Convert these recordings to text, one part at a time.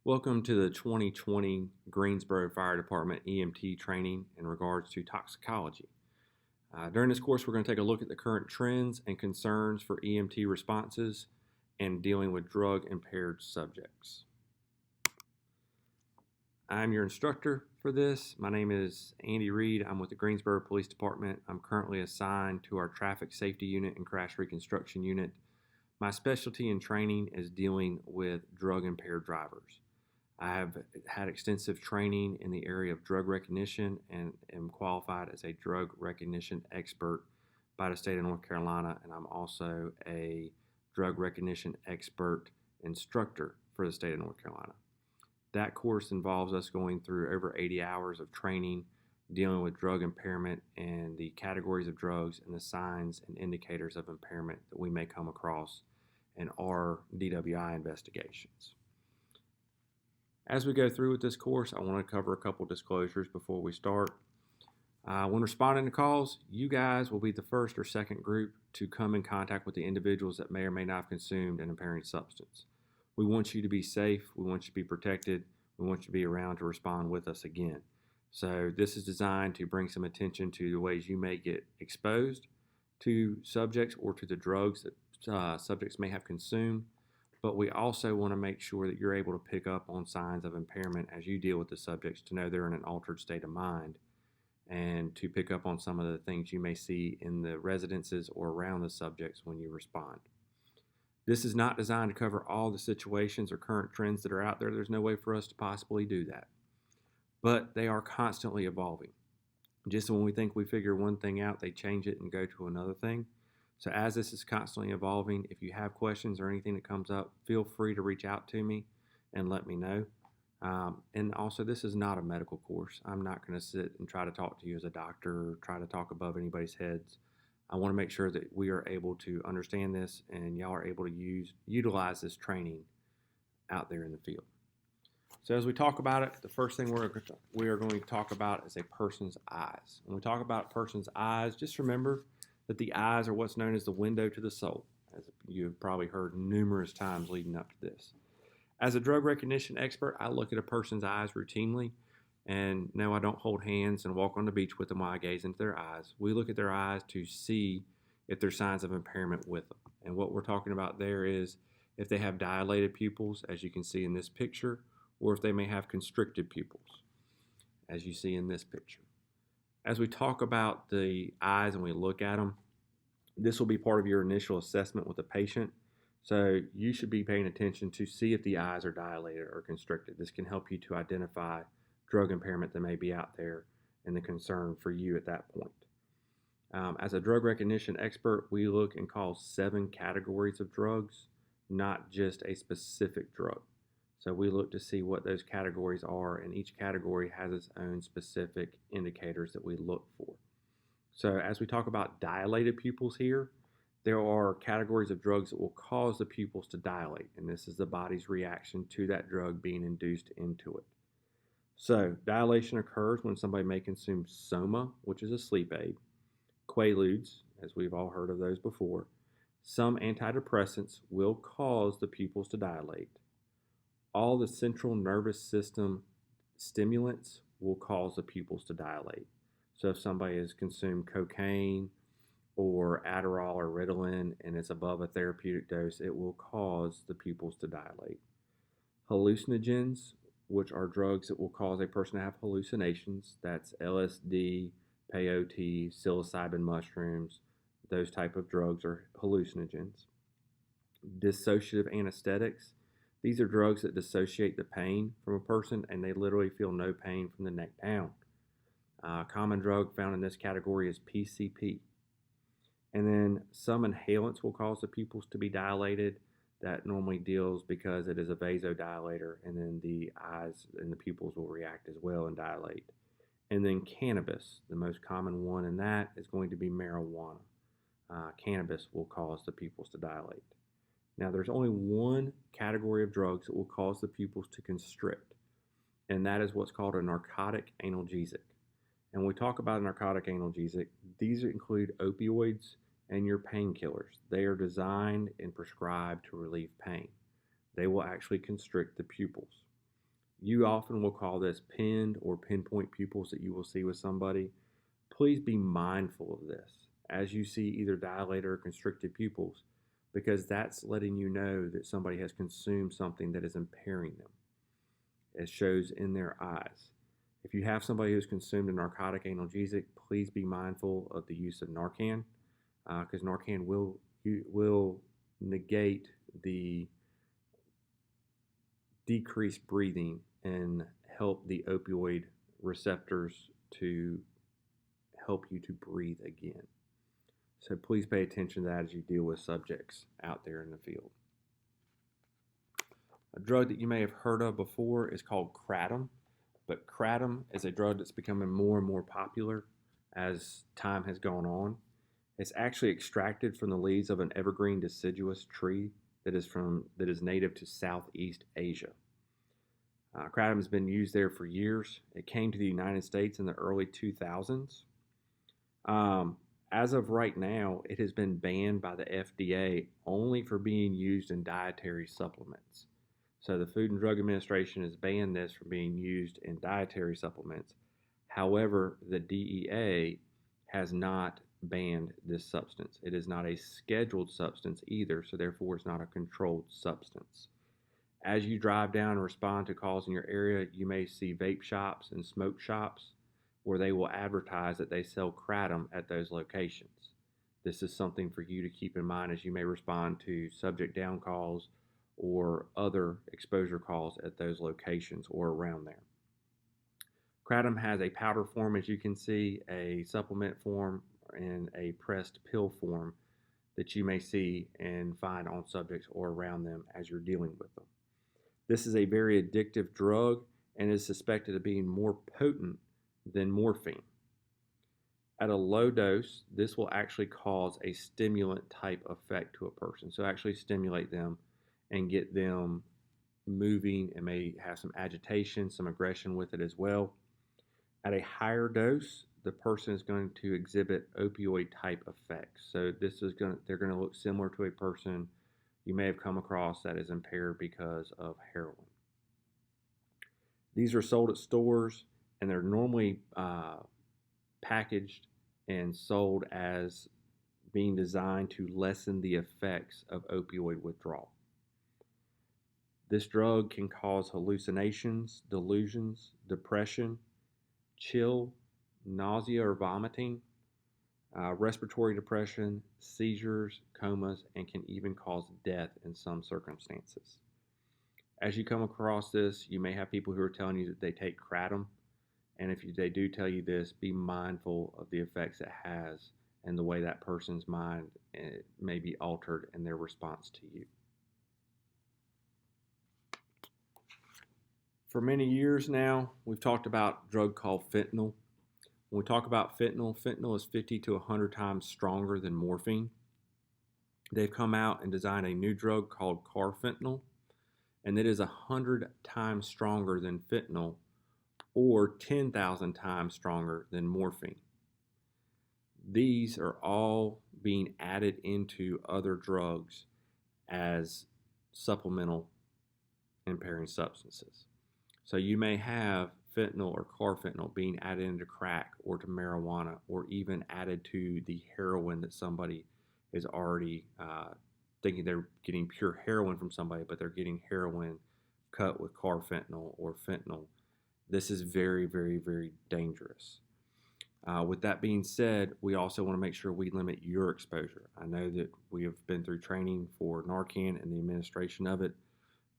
Welcome to the 2020 Greensboro Fire Department EMT training in regards to toxicology. During this course, we're going to take a look at the current trends and concerns for EMT responses and dealing with drug-impaired subjects. I'm your instructor for this. My name is Andy Reed. I'm with the Greensboro Police Department. I'm currently assigned to our Traffic Safety Unit and Crash Reconstruction Unit. My specialty in training is dealing with drug-impaired drivers. I have had extensive training in the area of drug recognition and am qualified as a drug recognition expert by the state of North Carolina, and I'm also a drug recognition expert instructor for the state of North Carolina. That course involves us going through over 80 hours of training dealing with drug impairment and the categories of drugs and the signs and indicators of impairment that we may come across in our DWI investigations. As we go through with this course, I want to cover a couple disclosures before we start. When responding to calls, you guys will be the first or second group to come in contact with the individuals that may or may not have consumed an impairing substance. We want you to be safe, we want you to be protected, we want you to be around to respond with us again. So this is designed to bring some attention to the ways you may get exposed to subjects or to the drugs that subjects may have consumed. But we also want to make sure that you're able to pick up on signs of impairment as you deal with the subjects to know they're in an altered state of mind and to pick up on some of the things you may see in the residences or around the subjects when you respond. This is not designed to cover all the situations or current trends that are out there. There's no way for us to possibly do that. But they are constantly evolving. Just when we think we figure one thing out, they change it and go to another thing. So as this is constantly evolving, if you have questions or anything that comes up, feel free to reach out to me and let me know. And also, this is not a medical course. I'm not going to sit and try to talk to you as a doctor or try to talk above anybody's heads. I want to make sure that we are able to understand this and y'all are able to utilize this training out there in the field. So as we talk about it, the first thing we are going to talk about is a person's eyes. When we talk about a person's eyes, just remember that the eyes are what's known as the window to the soul, as you've probably heard numerous times leading up to this. As a drug recognition expert, I look at a person's eyes routinely, and no, I don't hold hands and walk on the beach with them while I gaze into their eyes. We look at their eyes to see if there's signs of impairment with them. And what we're talking about there is if they have dilated pupils, as you can see in this picture, or if they may have constricted pupils, as you see in this picture. As we talk about the eyes and we look at them, this will be part of your initial assessment with the patient. So you should be paying attention to see if the eyes are dilated or constricted. This can help you to identify drug impairment that may be out there and the concern for you at that point. As a drug recognition expert, we look and call 7 categories of drugs, not just a specific drug. So we look to see what those categories are, and each category has its own specific indicators that we look for. So as we talk about dilated pupils here, there are categories of drugs that will cause the pupils to dilate, and this is the body's reaction to that drug being induced into it. So dilation occurs when somebody may consume soma, which is a sleep aid, quaaludes, as we've all heard of those before. Some antidepressants will cause the pupils to dilate. All the central nervous system stimulants will cause the pupils to dilate. So if somebody has consumed cocaine or Adderall or Ritalin and it's above a therapeutic dose, it will cause the pupils to dilate. Hallucinogens, which are drugs that will cause a person to have hallucinations, that's LSD, peyote, psilocybin mushrooms, those type of drugs are hallucinogens. Dissociative anesthetics, these are drugs that dissociate the pain from a person, and they literally feel no pain from the neck down. A common drug found in this category is PCP. And then some inhalants will cause the pupils to be dilated. That normally deals because it is a vasodilator, and then the eyes and the pupils will react as well and dilate. And then cannabis, the most common one in that is going to be marijuana. Cannabis will cause the pupils to dilate. Now, there's only one category of drugs that will cause the pupils to constrict, and that is what's called a narcotic analgesic. And when we talk about a narcotic analgesic, these include opioids and your painkillers. They are designed and prescribed to relieve pain. They will actually constrict the pupils. You often will call this pinned or pinpoint pupils that you will see with somebody. Please be mindful of this as you see either dilated or constricted pupils, because that's letting you know that somebody has consumed something that is impairing them. It shows in their eyes. If you have somebody who's consumed a narcotic analgesic, please be mindful of the use of Narcan, because Narcan will negate the decreased breathing and help the opioid receptors to help you to breathe again. So please pay attention to that as you deal with subjects out there in the field. A drug that you may have heard of before is called KRATOM, but KRATOM is a drug that's becoming more and more popular as time has gone on. It's actually extracted from the leaves of an evergreen deciduous tree that is native to Southeast Asia. KRATOM has been used there for years. It came to the United States in the early 2000s. As of right now, it has been banned by the FDA only for being used in dietary supplements. So the Food and Drug Administration has banned this from being used in dietary supplements. However, the DEA has not banned this substance. It is not a scheduled substance either, so therefore it's not a controlled substance. As you drive down and respond to calls in your area, you may see vape shops and smoke shops where they will advertise that they sell KRATOM at those locations. This is something for you to keep in mind as you may respond to subject down calls or other exposure calls at those locations or around there. KRATOM has a powder form, as you can see, a supplement form, and a pressed pill form that you may see and find on subjects or around them as you're dealing with them. This is a very addictive drug and is suspected of being more potent than morphine. At a low dose, this will actually cause a stimulant type effect to a person. So actually stimulate them and get them moving, and may have some agitation, some aggression with it as well. At a higher dose, the person is going to exhibit opioid type effects. So they're going to look similar to a person you may have come across that is impaired because of heroin. These are sold at stores, and they're normally packaged and sold as being designed to lessen the effects of opioid withdrawal. This drug can cause hallucinations, delusions, depression, chill, nausea or vomiting, respiratory depression, seizures, comas, and can even cause death in some circumstances. As you come across this, you may have people who are telling you that they take KRATOM, and if they do tell you this, be mindful of the effects it has and the way that person's mind may be altered in their response to you. For many years now, we've talked about a drug called fentanyl. When we talk about fentanyl, fentanyl is 50 to 100 times stronger than morphine. They've come out and designed a new drug called carfentanil, and it is 100 times stronger than fentanyl, or 10,000 times stronger than morphine. These are all being added into other drugs as supplemental impairing substances. So you may have fentanyl or carfentanil being added into crack or to marijuana, or even added to the heroin that somebody is already thinking they're getting pure heroin from somebody, but they're getting heroin cut with carfentanil or fentanyl. This is very, very, very dangerous. With that being said, we also want to make sure we limit your exposure. I know that we have been through training for Narcan and the administration of it,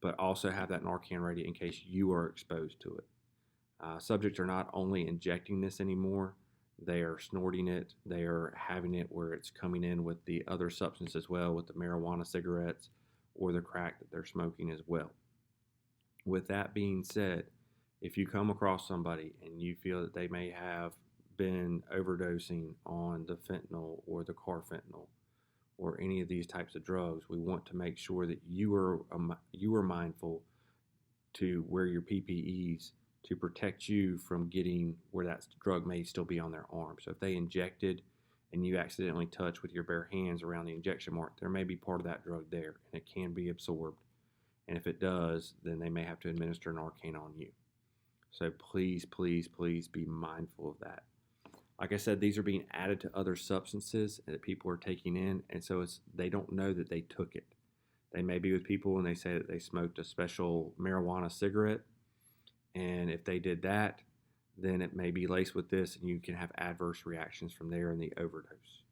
but also have that Narcan ready in case you are exposed to it. Subjects are not only injecting this anymore, they are snorting it, they are having it where it's coming in with the other substance as well, with the marijuana cigarettes or the crack that they're smoking as well. With that being said, if you come across somebody and you feel that they may have been overdosing on the fentanyl or the carfentanil or any of these types of drugs, we want to make sure that you are mindful to wear your PPEs to protect you from getting where that drug may still be on their arm. So if they injected and you accidentally touch with your bare hands around the injection mark, there may be part of that drug there, and it can be absorbed and if it does, then they may have to administer Narcan on you. So please, please, please be mindful of that. Like I said, these are being added to other substances that people are taking in, and so they don't know that they took it. They may be with people and they say that they smoked a special marijuana cigarette, and if they did that, then it may be laced with this, and you can have adverse reactions from there in the overdose.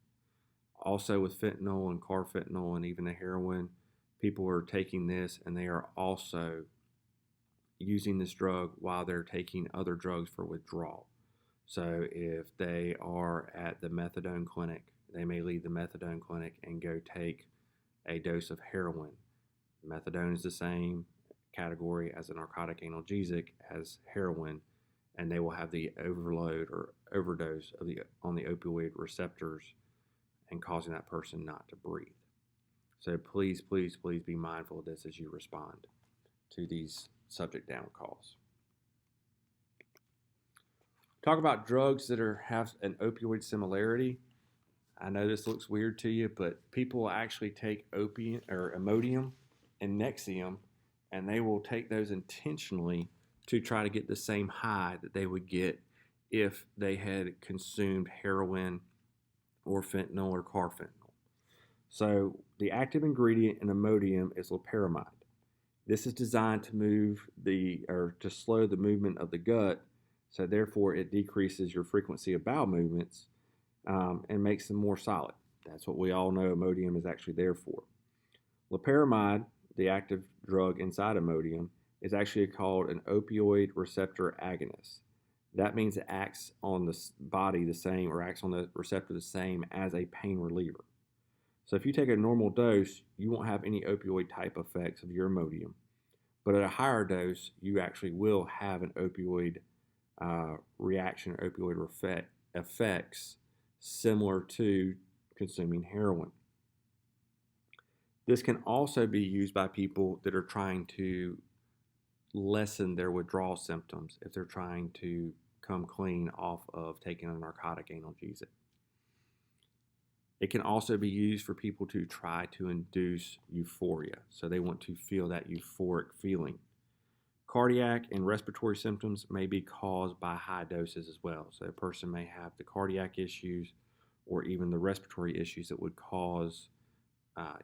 Also with fentanyl and carfentanil and even the heroin, people are taking this and they are also using this drug while they're taking other drugs for withdrawal. So if they are at the methadone clinic, they may leave the methadone clinic and go take a dose of heroin. Methadone is the same category as a narcotic analgesic as heroin, and they will have the overload or overdose on the opioid receptors and causing that person not to breathe. So please, please, please be mindful of this as you respond to these subject down calls. Talk about drugs that have an opioid similarity. I know this looks weird to you, but people will actually take opium or Imodium and Nexium, and they will take those intentionally to try to get the same high that they would get if they had consumed heroin or fentanyl or carfentanil. So the active ingredient in Imodium is loperamide. This is designed to slow the movement of the gut, so therefore it decreases your frequency of bowel movements and makes them more solid. That's what we all know Imodium is actually there for. Loperamide, the active drug inside Imodium, is actually called an opioid receptor agonist. That means it acts on the body the same, or acts on the receptor the same as a pain reliever. So if you take a normal dose, you won't have any opioid type effects of your Imodium. But at a higher dose, you actually will have an opioid reaction, opioid effects similar to consuming heroin. This can also be used by people that are trying to lessen their withdrawal symptoms if they're trying to come clean off of taking a narcotic analgesic. It can also be used for people to try to induce euphoria, so they want to feel that euphoric feeling. Cardiac and respiratory symptoms may be caused by high doses as well. So a person may have the cardiac issues or even the respiratory issues that would cause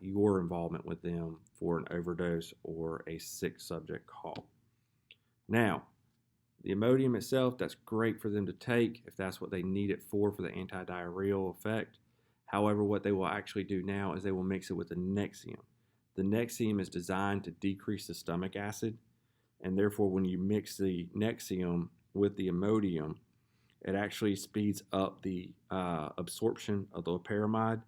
your involvement with them for an overdose or a sick subject call. Now, the Imodium itself, that's great for them to take if that's what they need it for the antidiarrheal effect. However, what they will actually do now is they will mix it with the Nexium. The Nexium is designed to decrease the stomach acid, and therefore when you mix the Nexium with the Imodium, it actually speeds up the absorption of the loperamide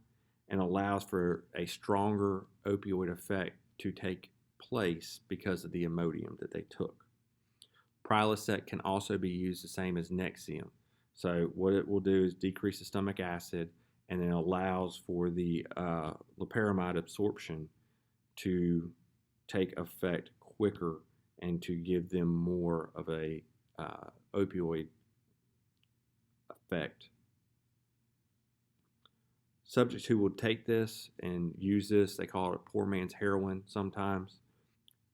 and allows for a stronger opioid effect to take place because of the Imodium that they took. Prilosec can also be used the same as Nexium. So what it will do is decrease the stomach acid, and it allows for the loperamide absorption to take effect quicker and to give them more of a opioid effect. Subjects who will take this and use this, they call it a poor man's heroin sometimes.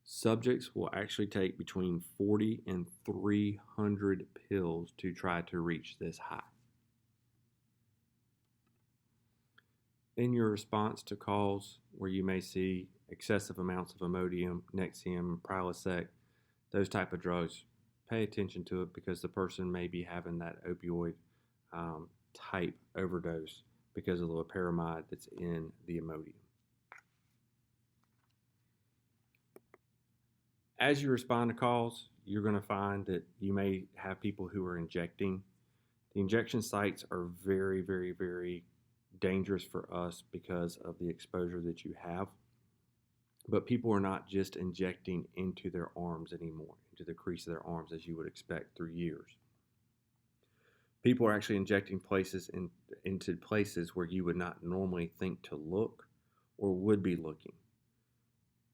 Subjects will actually take between 40 and 300 pills to try to reach this high. In your response to calls where you may see excessive amounts of Imodium, Nexium, Prilosec, those type of drugs, pay attention to it because the person may be having that opioid type overdose because of the loperamide that's in the Imodium. As you respond to calls, you're going to find that you may have people who are injecting. The injection sites are very, very, very dangerous for us because of the exposure that you have. But people are not just injecting into their arms anymore, into the crease of their arms as you would expect through years. People are actually injecting into places where you would not normally think to look or would be looking.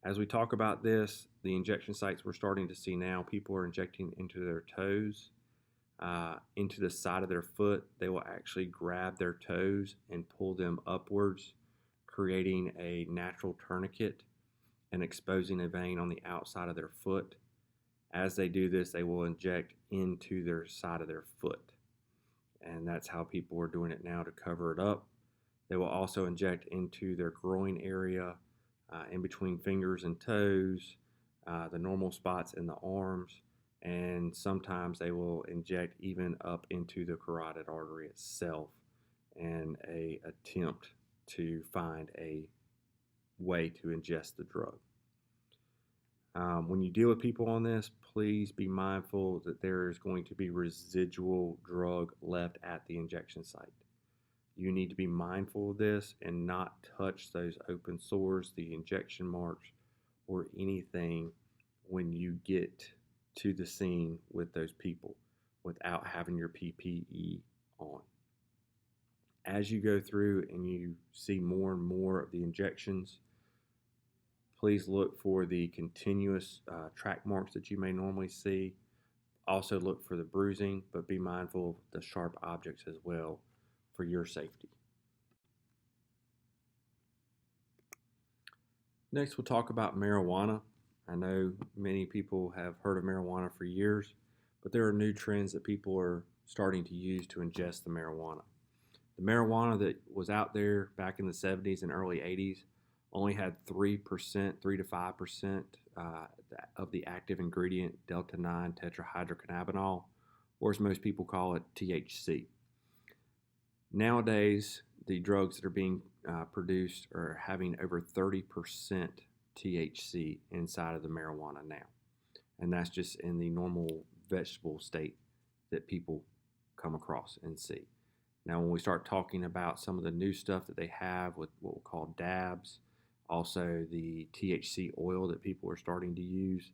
As we talk about this, the injection sites we're starting to see now, people are injecting into their toes, into the side of their foot. They will actually grab their toes and pull them upwards, creating a natural tourniquet. and exposing a vein on the outside of their foot. As they do this, they will inject into their side of their foot. And that's how people are doing it now to cover it up. They will also inject into their groin area, in between fingers and toes, the normal spots in the arms, and sometimes they will inject even up into the carotid artery itself in an attempt to find a way to ingest the drug. When you deal with people on this, please be mindful that there is going to be residual drug left at the injection site. You need to be mindful of this and not touch those open sores, the injection marks, or anything when you get to the scene with those people without having your PPE on. As you go through and you see more and more of the injections, please look for the continuous track marks that you may normally see. Also look for the bruising, but be mindful of the sharp objects as well for your safety. Next, we'll talk about marijuana. I know many people have heard of marijuana for years, but there are new trends that people are starting to use to ingest the marijuana. The marijuana that was out there back in the 70s and early 80s only had 3%, 3 to 5% of the active ingredient, delta-9 tetrahydrocannabinol, or as most people call it, THC. Nowadays, the drugs that are being produced are having over 30% THC inside of the marijuana now. And that's just in the normal vegetable state that people come across and see. Now, when we start talking about some of the new stuff that they have with what we'll call dabs, also the THC oil that people are starting to use,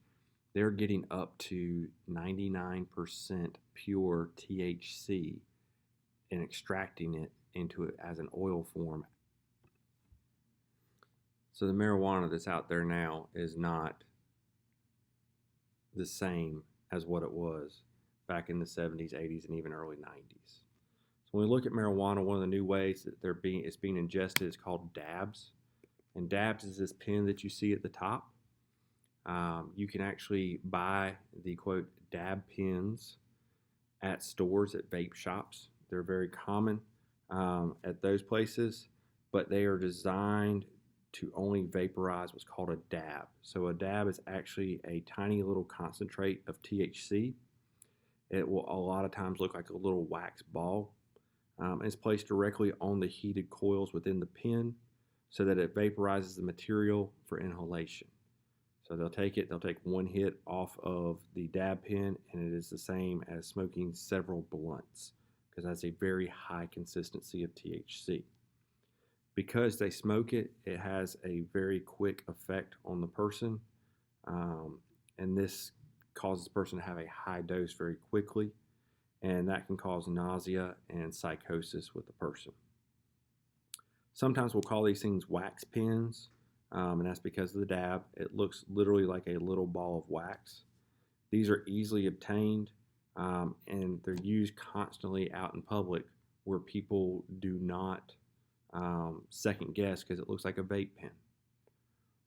they're getting up to 99% pure THC and extracting it into it as an oil form. So the marijuana that's out there now is not the same as what it was back in the 70s, 80s, and even early 90s. So when we look at marijuana, one of the new ways that it's being ingested is called dabs. And dabs is this pen that you see at the top. You can actually buy the, quote, dab pens at stores, at vape shops. They're very common at those places, but they are designed to only vaporize what's called a dab. So a dab is actually a tiny little concentrate of THC. It will a lot of times look like a little wax ball. It's placed directly on the heated coils within the pen so that it vaporizes the material for inhalation. So they'll take one hit off of the dab pen, and it is the same as smoking several blunts because that's a very high consistency of THC. Because they smoke it, it has a very quick effect on the person, and this causes the person to have a high dose very quickly, and that can cause nausea and psychosis with the person. Sometimes we'll call these things wax pens, and that's because of the dab. It looks literally like a little ball of wax. These are easily obtained, and they're used constantly out in public where people do not second guess because it looks like a vape pen.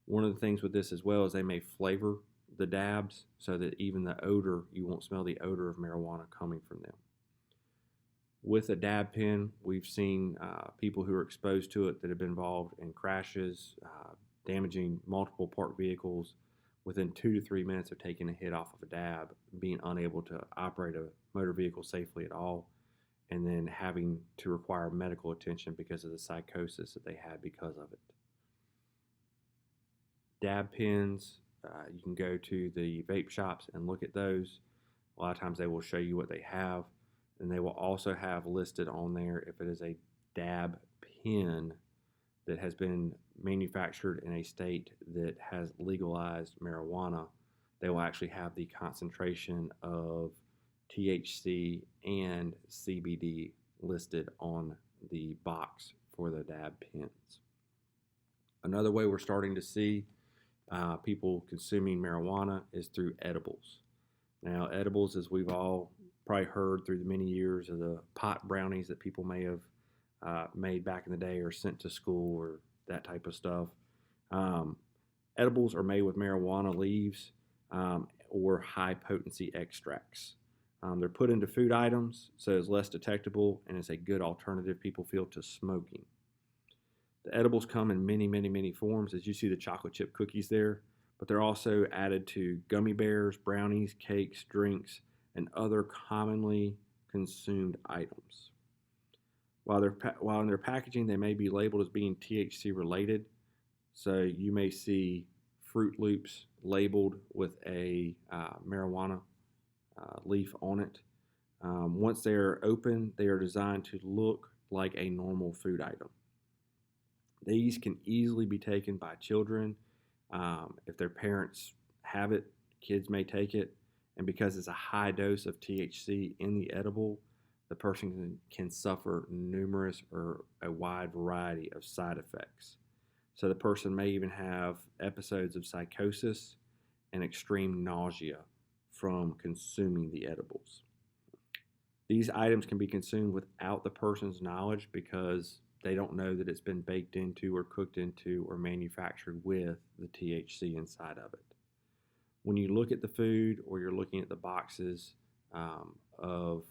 One of the things with this as well is they may flavor the dabs so that even the odor, you won't smell the odor of marijuana coming from them. With a dab pen, we've seen people who are exposed to it that have been involved in crashes, damaging multiple parked vehicles within 2 to 3 minutes of taking a hit off of a dab, being unable to operate a motor vehicle safely at all, and then having to require medical attention because of the psychosis that they had because of it. Dab pens, you can go to the vape shops and look at those. A lot of times they will show you what they have, and they will also have listed on there if it is a dab pen that has been manufactured in a state that has legalized marijuana. They will actually have the concentration of THC and CBD listed on the box for the dab pens. Another way we're starting to see people consuming marijuana is through edibles. Now, edibles, as we've all probably heard through the many years of the pot brownies that people may have made back in the day or sent to school or that type of stuff. Edibles are made with marijuana leaves or high potency extracts. They're put into food items, so it's less detectable and it's a good alternative, people feel, to smoking. The edibles come in many forms, as you see the chocolate chip cookies there, but they're also added to gummy bears, brownies, cakes, drinks, and other commonly consumed items. While in their packaging, they may be labeled as being THC related. So you may see Fruit Loops labeled with a marijuana leaf on it. Once they are open, they are designed to look like a normal food item. These can easily be taken by children. If their parents have it, kids may take it. And because it's a high dose of THC in the edible, the person can suffer numerous or a wide variety of side effects. So the person may even have episodes of psychosis and extreme nausea from consuming the edibles. These items can be consumed without the person's knowledge because they don't know that it's been baked into or cooked into or manufactured with the THC inside of it. When you look at the food or you're looking at the boxes of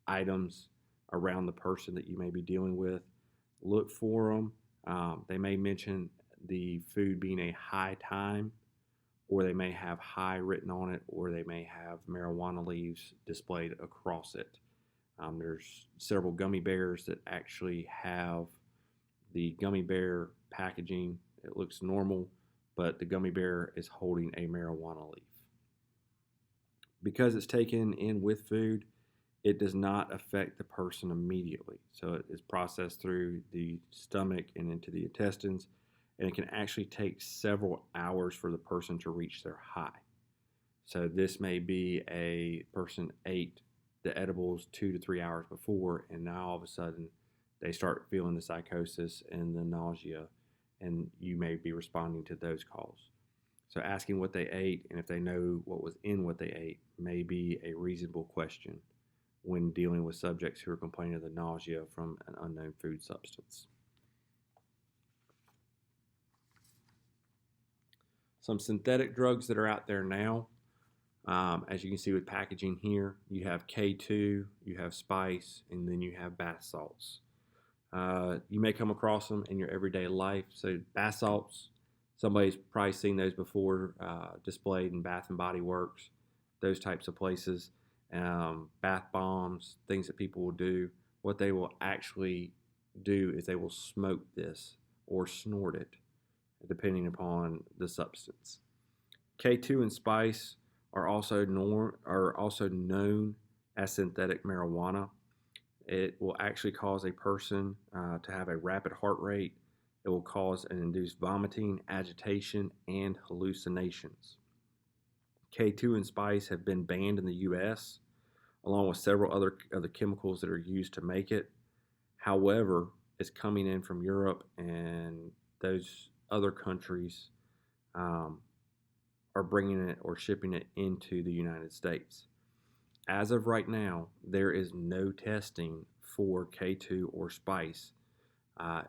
items around the person that you may be dealing with, look for them. They may mention the food being a high time, or they may have high written on it, or they may have marijuana leaves displayed across it. There's several gummy bears that actually have the gummy bear packaging. It looks normal, but the gummy bear is holding a marijuana leaf. Because it's taken in with food, it does not affect the person immediately. So it is processed through the stomach and into the intestines, and it can actually take several hours for the person to reach their high. So this may be a person ate the edibles 2 to 3 hours before, and now all of a sudden they start feeling the psychosis and the nausea, and you may be responding to those calls. So asking what they ate and if they know what was in what they ate may be a reasonable question when dealing with subjects who are complaining of the nausea from an unknown food substance. Some synthetic drugs that are out there now, as you can see with packaging here, you have K2, you have spice, and then you have bath salts. You may come across them in your everyday life. So bath salts, somebody's probably seen those before, displayed in Bath and Body Works, those types of places. Bath bombs, things that people will do. What they will actually do is they will smoke this or snort it, depending upon the substance. K2 and spice are also known as synthetic marijuana. It will actually cause a person to have a rapid heart rate. It will cause and induce vomiting, agitation, and hallucinations. K2 and spice have been banned in the U.S., along with several other chemicals that are used to make it. However, it's coming in from Europe, and those other countries are bringing it or shipping it into the United States. As of right now, there is no testing for K2 or spice.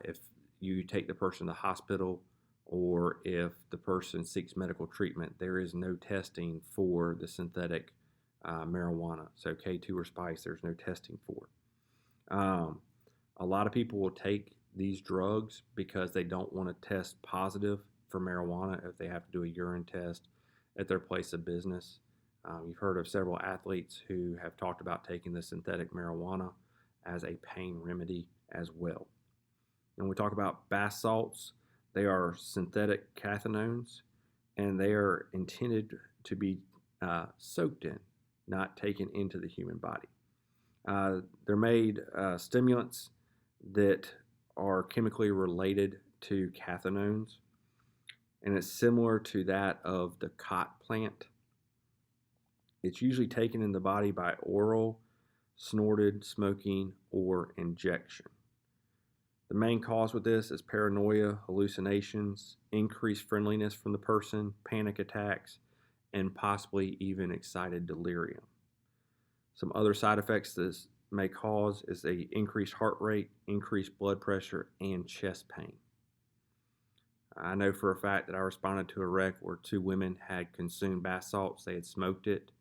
If you take the person to the hospital or if the person seeks medical treatment, there is no testing for the synthetic marijuana. So K2 or spice, there's no testing for. A lot of people will take these drugs because they don't want to test positive for marijuana if they have to do a urine test at their place of business. You've heard of several athletes who have talked about taking the synthetic marijuana as a pain remedy as well. And when we talk about bath salts, they are synthetic cathinones, and they are intended to be soaked in, not taken into the human body. They're made stimulants that are chemically related to cathinones, and it's similar to that of the khat plant. It's usually taken in the body by oral, snorted, smoking, or injection. The main cause with this is paranoia, hallucinations, increased friendliness from the person, panic attacks, and possibly even excited delirium. Some other side effects this may cause is a increased heart rate, increased blood pressure, and chest pain. I know for a fact that I responded to a wreck where 2 women had consumed bath salts. They had smoked it.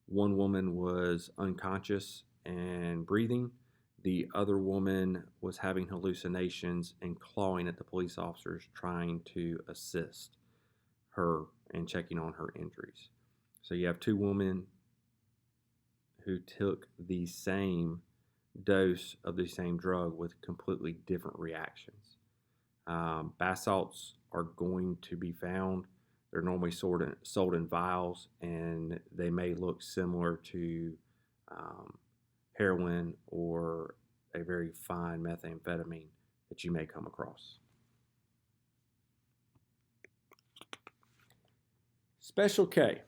One woman was unconscious and breathing. The other woman was having hallucinations and clawing at the police officers trying to assist her and checking on her injuries. So you have 2 women who took the same dose of the same drug with completely different reactions. Bath salts are going to be found. They're normally sold in vials, and they may look similar to heroin or a very fine methamphetamine that you may come across. Special K.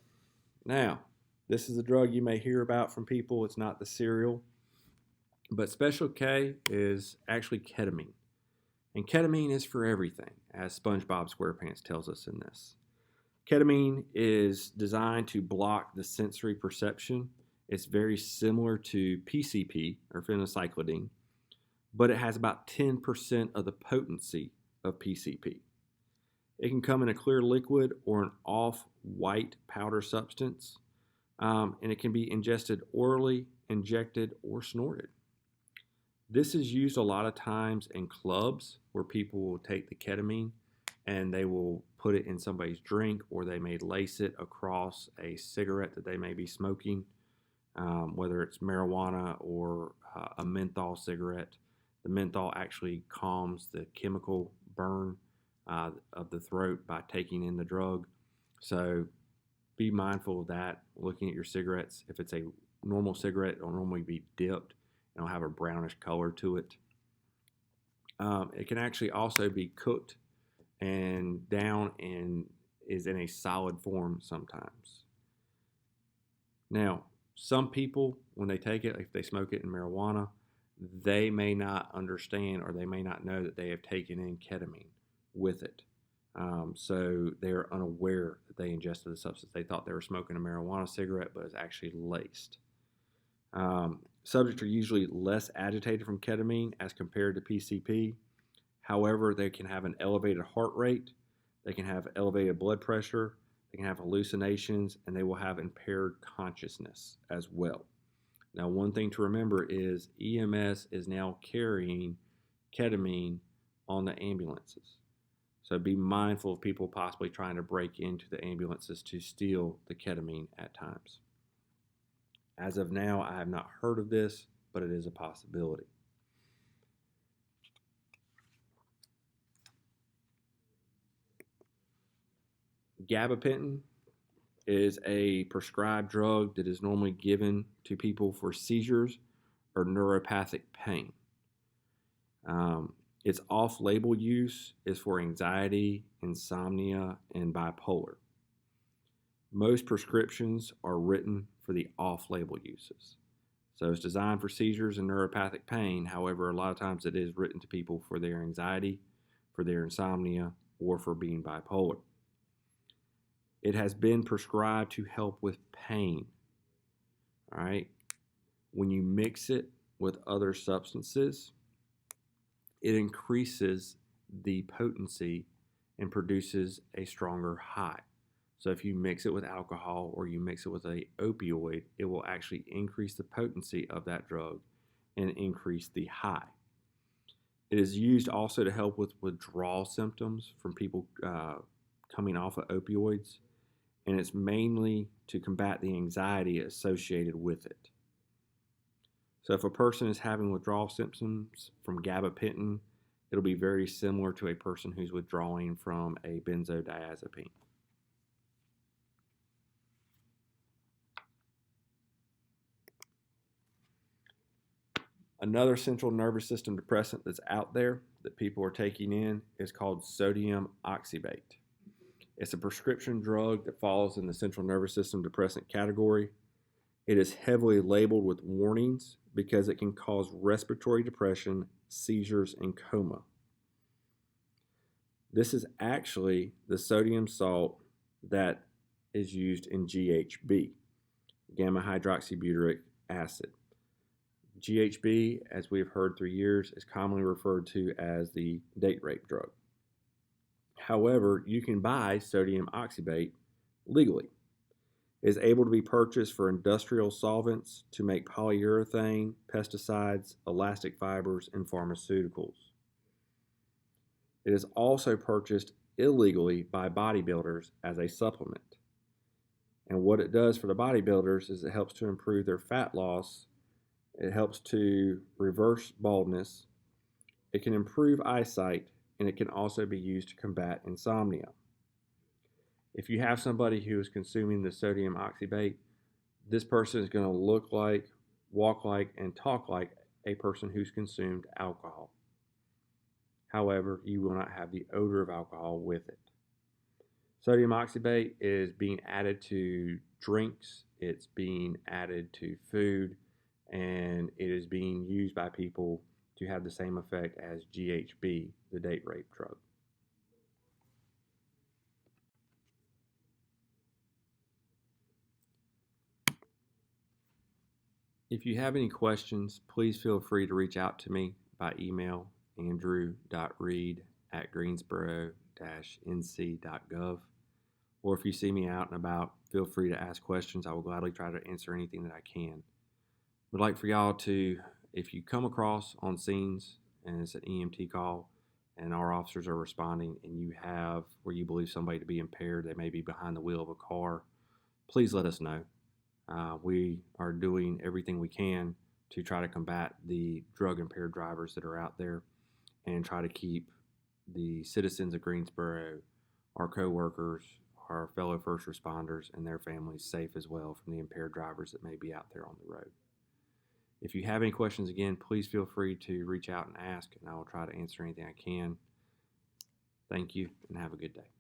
Now, this is a drug you may hear about from people. It's not the cereal, but Special K is actually ketamine. And ketamine is for everything, as SpongeBob SquarePants tells us in this. Ketamine is designed to block the sensory perception. It's very similar to PCP, or phencyclidine, but it has about 10% of the potency of PCP. It can come in a clear liquid or an off-white powder substance, and it can be ingested orally, injected, or snorted. This is used a lot of times in clubs where people will take the ketamine and they will put it in somebody's drink, or they may lace it across a cigarette that they may be smoking, whether it's marijuana or a menthol cigarette. The menthol actually calms the chemical burn of the throat by taking in the drug. So be mindful of that. Looking at your cigarettes, if it's a normal cigarette, it'll normally be dipped and it'll have a brownish color to it. It can actually also be cooked and down and is in a solid form sometimes. Now, some people, when they take it, if they smoke it in marijuana, they may not understand or they may not know that they have taken in ketamine with it. So they're unaware that they ingested the substance. They thought they were smoking a marijuana cigarette, but it's actually laced. Subjects are usually less agitated from ketamine as compared to PCP. However, they can have an elevated heart rate, they can have elevated blood pressure, they can have hallucinations, and they will have impaired consciousness as well. Now, one thing to remember is EMS is now carrying ketamine on the ambulances. So be mindful of people possibly trying to break into the ambulances to steal the ketamine at times. As of now, I have not heard of this, but it is a possibility. Gabapentin is a prescribed drug that is normally given to people for seizures or neuropathic pain. Its off-label use is for anxiety, insomnia, and bipolar. Most prescriptions are written for the off-label uses. So it's designed for seizures and neuropathic pain. However, a lot of times it is written to people for their anxiety, for their insomnia, or for being bipolar. It has been prescribed to help with pain. All right. When you mix it with other substances, it increases the potency and produces a stronger high. So if you mix it with alcohol or you mix it with an opioid, it will actually increase the potency of that drug and increase the high. It is used also to help with withdrawal symptoms from people coming off of opioids, and it's mainly to combat the anxiety associated with it. So if a person is having withdrawal symptoms from gabapentin, it'll be very similar to a person who's withdrawing from a benzodiazepine. Another central nervous system depressant that's out there that people are taking in is called sodium oxybate. It's a prescription drug that falls in the central nervous system depressant category. It is heavily labeled with warnings because it can cause respiratory depression, seizures, and coma. This is actually the sodium salt that is used in GHB, gamma hydroxybutyric acid. GHB, as we've heard through years, is commonly referred to as the date rape drug. However, you can buy sodium oxybate legally. It is able to be purchased for industrial solvents to make polyurethane, pesticides, elastic fibers, and pharmaceuticals. It is also purchased illegally by bodybuilders as a supplement. And what it does for the bodybuilders is it helps to improve their fat loss. It helps to reverse baldness. It can improve eyesight, and it can also be used to combat insomnia. If you have somebody who is consuming the sodium oxybate, this person is going to look like, walk like, and talk like a person who's consumed alcohol. However, you will not have the odor of alcohol with it. Sodium oxybate is being added to drinks, it's being added to food, and it is being used by people to have the same effect as GHB, the date rape drug. If you have any questions, please feel free to reach out to me by email, andrew.reed@greensboro-nc.gov. Or if you see me out and about, feel free to ask questions. I will gladly try to answer anything that I can. We'd like for y'all to, if you come across on scenes and it's an EMT call and our officers are responding and you have where you believe somebody to be impaired, they may be behind the wheel of a car, please let us know. We are doing everything we can to try to combat the drug-impaired drivers that are out there and try to keep the citizens of Greensboro, our co-workers, our fellow first responders, and their families safe as well from the impaired drivers that may be out there on the road. If you have any questions, again, please feel free to reach out and ask, and I will try to answer anything I can. Thank you, and have a good day.